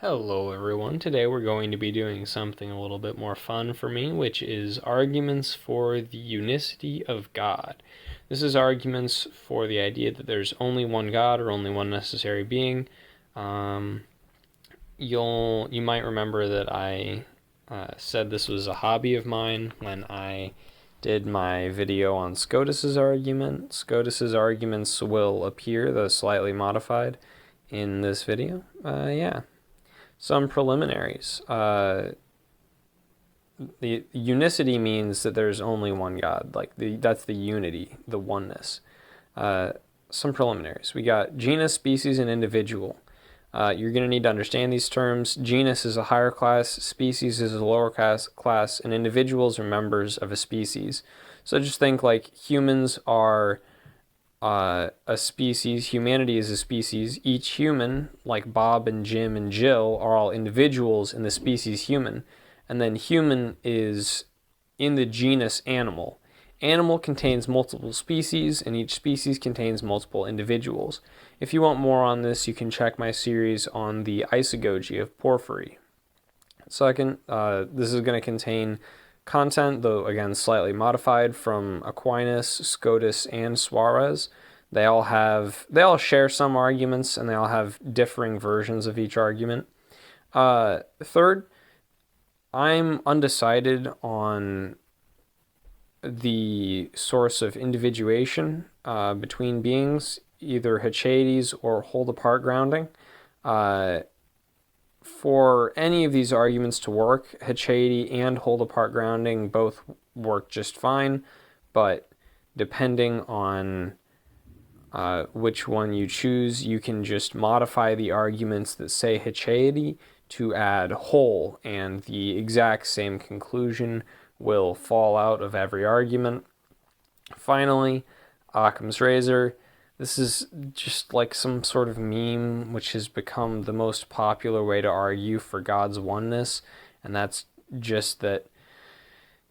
Hello everyone, today we're going to be doing something a little bit more fun for me, which is arguments for the unicity of God. This is arguments for the idea that there's only one God or only one necessary being. You might remember that I said this was a hobby of mine when I did my video on Scotus's argument. Scotus's arguments will appear, though slightly modified, in this video. Some preliminaries. The unicity means that there's only one God. That's the unity, the oneness. Some preliminaries. We got genus, species, and individual. You're going to need to understand these terms. Genus is a higher class, species is a lower class, and individuals are members of a species. So just think like humans are a species, humanity is a species. Each human, like Bob and Jim and Jill, are all individuals in the species human. And then human is in the genus animal. Animal contains multiple species, and each species contains multiple individuals. If you want more on this, you can check my series on the isogogy of porphyry. Second, this is going to contain content, though again slightly modified, from Aquinas, Scotus, and Suarez. They all share some arguments, and they all have differing versions of each argument. Third, I'm undecided on the source of individuation between beings, either Hichaides or hold-apart grounding. For any of these arguments to work, Hichaide and hold-apart grounding both work just fine, but depending on which one you choose, you can just modify the arguments that say Hichaide to add whole, and the exact same conclusion will fall out of every argument. Finally, Occam's razor. This is just like some sort of meme which has become the most popular way to argue for God's oneness, and that's just that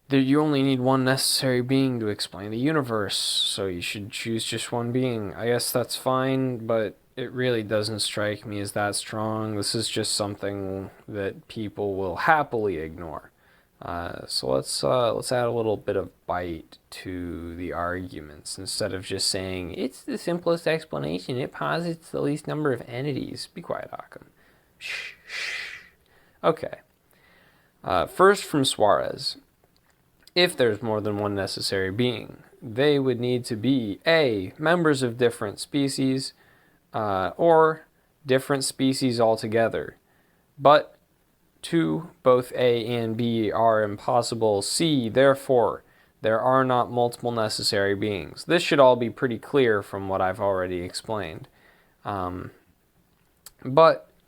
you only need one necessary being to explain the universe, so you should choose just one being. I guess that's fine, but it really doesn't strike me as that strong. This is just something that people will happily ignore. So let's add a little bit of bite to the arguments instead of just saying it's the simplest explanation. It posits the least number of entities. Be quiet, Occam. Shh. Okay. First from Suarez. If there's more than one necessary being, they would need to be A, members of different species, or different species altogether. But 2, both A and B are impossible. C, therefore, there are not multiple necessary beings. This should all be pretty clear from what I've already explained. But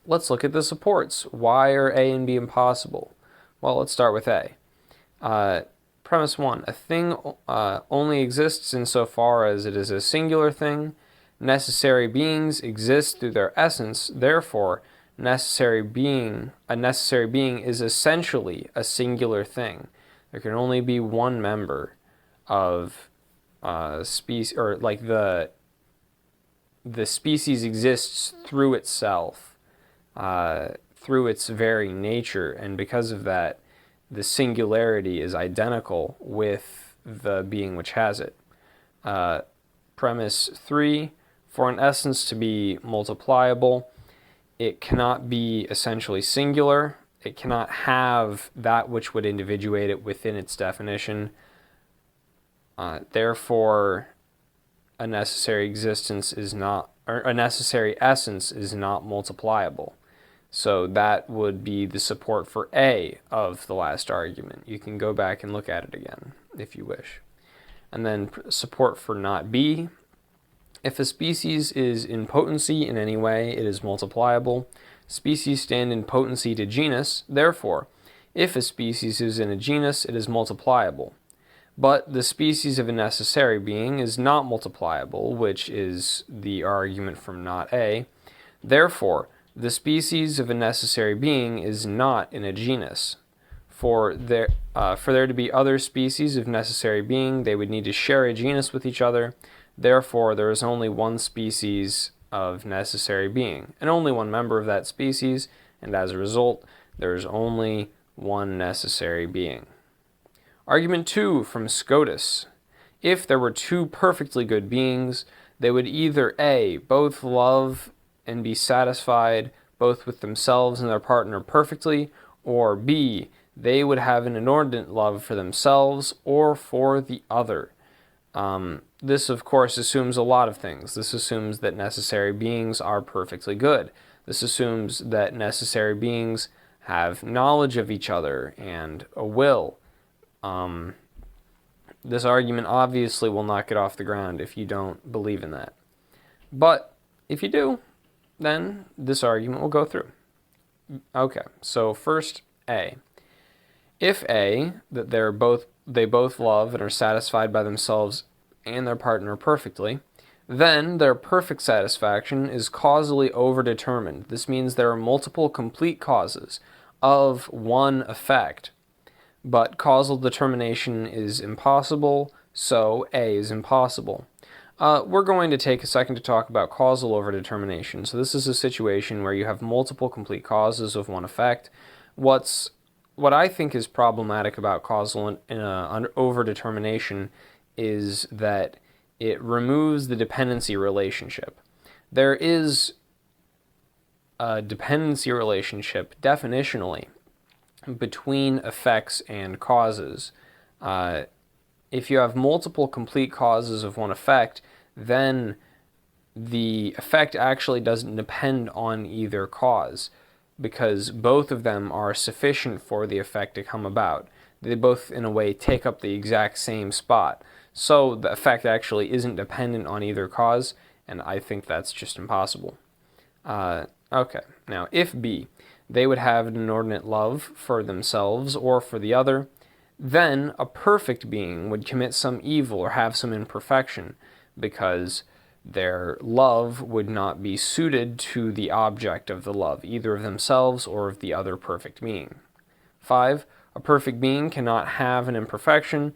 let's look at the supports. Why are A and B impossible? Well, let's start with A. Premise 1, a thing only exists insofar as it is a singular thing. Necessary beings exist through their essence, therefore, a necessary being is essentially a singular thing. There can only be one member of species, or like the species exists through itself, through its very nature, and because of that, the singularity is identical with the being which has it. Premise 3, for an essence to be multipliable, it cannot be essentially singular. It cannot have that which would individuate it within its definition. Therefore, a necessary essence is not multipliable. So that would be the support for A of the last argument. You can go back and look at it again if you wish. And then support for not B. If a species is in potency in any way, it is multipliable. Species stand in potency to genus. Therefore, if a species is in a genus, it is multipliable. But the species of a necessary being is not multipliable, which is the argument from not A. Therefore, the species of a necessary being is not in a genus. For there to be other species of necessary being, they would need to share a genus with each other. Therefore, there is only one species of necessary being, and only one member of that species, and as a result, there is only one necessary being. Argument 2 from Scotus. If there were two perfectly good beings, they would either A, both love and be satisfied both with themselves and their partner perfectly, or B, they would have an inordinate love for themselves or for the other. This, of course, assumes a lot of things. This assumes that necessary beings are perfectly good. This assumes that necessary beings have knowledge of each other and a will. This argument obviously will not get off the ground if you don't believe in that. But if you do, then this argument will go through. Okay, so first, A. If A, that they both love and are satisfied by themselves and their partner perfectly, then their perfect satisfaction is causally overdetermined. This means there are multiple complete causes of one effect, but causal determination is impossible, so A is impossible. We're going to take a second to talk about causal overdetermination. So this is a situation where you have multiple complete causes of one effect. What I think is problematic about causal overdetermination is that it removes the dependency relationship. There is a dependency relationship definitionally between effects and causes. If you have multiple complete causes of one effect, then the effect actually doesn't depend on either cause, because both of them are sufficient for the effect to come about. They both, in a way, take up the exact same spot. So the effect actually isn't dependent on either cause, and I think that's just impossible. Okay, now if B, they would have an inordinate love for themselves or for the other, then a perfect being would commit some evil or have some imperfection, because their love would not be suited to the object of the love, either of themselves or of the other perfect being. 5. A perfect being cannot have an imperfection.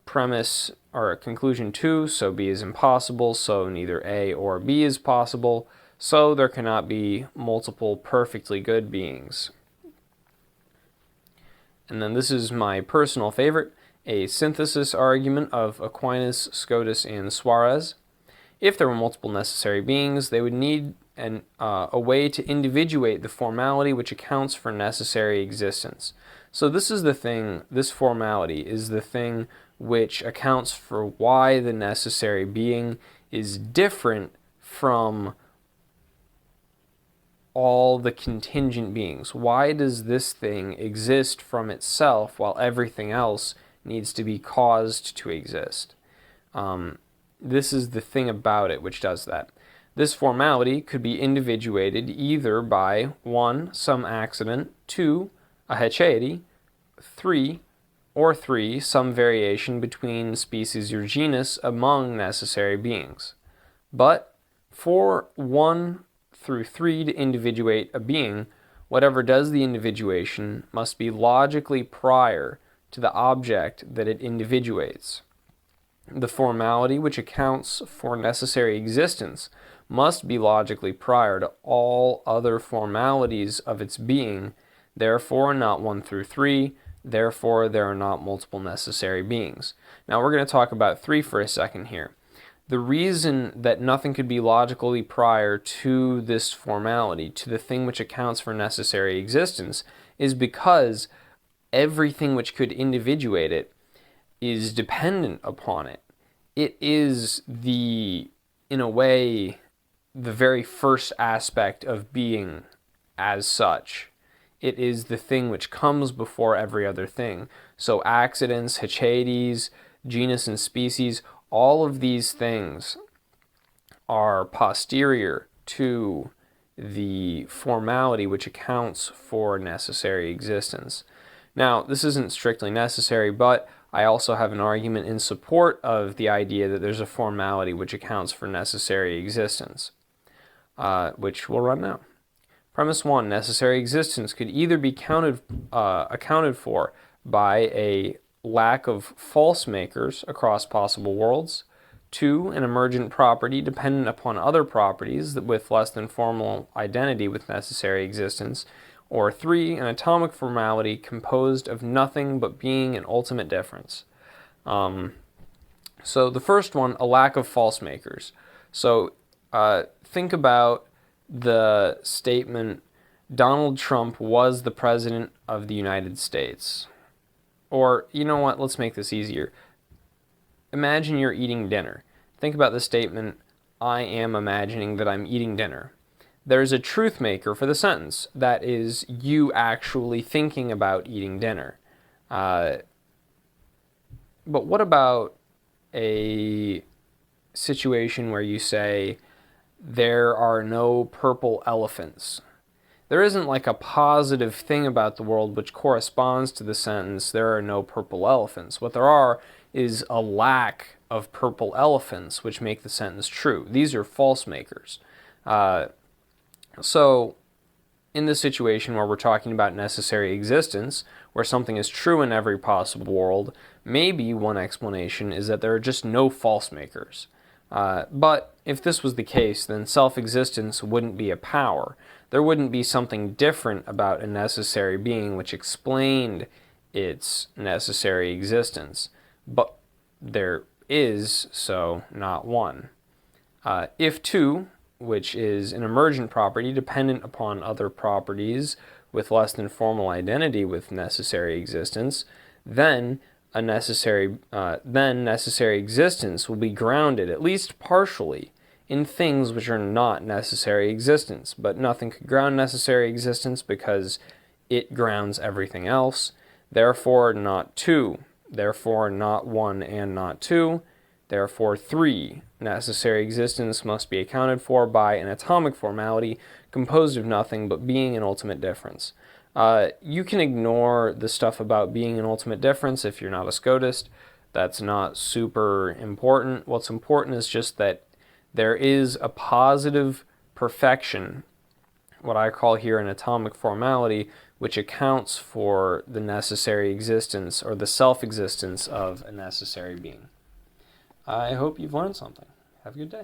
Premise or conclusion 2, so B is impossible, so neither A or B is possible, so there cannot be multiple perfectly good beings. And then this is my personal favorite, a synthesis argument of Aquinas, Scotus, and Suarez. If there were multiple necessary beings, they would need a way to individuate the formality which accounts for necessary existence. So this is the thing, this formality is the thing which accounts for why the necessary being is different from all the contingent beings. Why does this thing exist from itself while everything else needs to be caused to exist? This is the thing about it which does that. This formality could be individuated either by 1. Some accident, 2. A hechaity, 3. Some variation between species or genus among necessary beings. But for 1 through 3 to individuate a being, whatever does the individuation must be logically prior to the object that it individuates. The formality which accounts for necessary existence must be logically prior to all other formalities of its being, therefore not 1 through 3, therefore there are not multiple necessary beings. Now we're going to talk about 3 for a second here. The reason that nothing could be logically prior to this formality, to the thing which accounts for necessary existence, is because everything which could individuate it is dependent upon it. It is in a way, the very first aspect of being as such. It is the thing which comes before every other thing. So accidents, hechaties, genus and species, all of these things are posterior to the formality which accounts for necessary existence. Now, this isn't strictly necessary, but I also have an argument in support of the idea that there's a formality which accounts for necessary existence, which we'll run now. Premise 1, necessary existence could either be accounted for by a lack of false makers across possible worlds, 2, an emergent property dependent upon other properties with less than formal identity with necessary existence, or 3, an atomic formality composed of nothing but being and ultimate difference. So the first one, a lack of false makers. So think about the statement, Donald Trump was the president of the United States. Or, you know what, let's make this easier. Imagine you're eating dinner. Think about the statement, I am imagining that I'm eating dinner. There's a truth maker for the sentence. That is you actually thinking about eating dinner. But what about a situation where you say, there are no purple elephants? There isn't like a positive thing about the world which corresponds to the sentence, there are no purple elephants. What there are is a lack of purple elephants which make the sentence true. These are false makers. So in this situation where we're talking about necessary existence, where something is true in every possible world, maybe one explanation is that there are just no false makers. But if this was the case, then self-existence wouldn't be a power. There wouldn't be something different about a necessary being which explained its necessary existence. But there is, so not one. If 2, which is an emergent property dependent upon other properties with less than formal identity with necessary existence, then necessary existence will be grounded, at least partially, in things which are not necessary existence. But nothing could ground necessary existence because it grounds everything else. Therefore, not 2. Therefore, not 1 and not 2. Therefore, 3. Necessary existence must be accounted for by an atomic formality composed of nothing but being and ultimate difference. You can ignore the stuff about being an ultimate difference if you're not a Scotist. That's not super important. What's important is just that there is a positive perfection, what I call here an atomic formality, which accounts for the necessary existence or the self-existence of a necessary being. I hope you've learned something. Have a good day.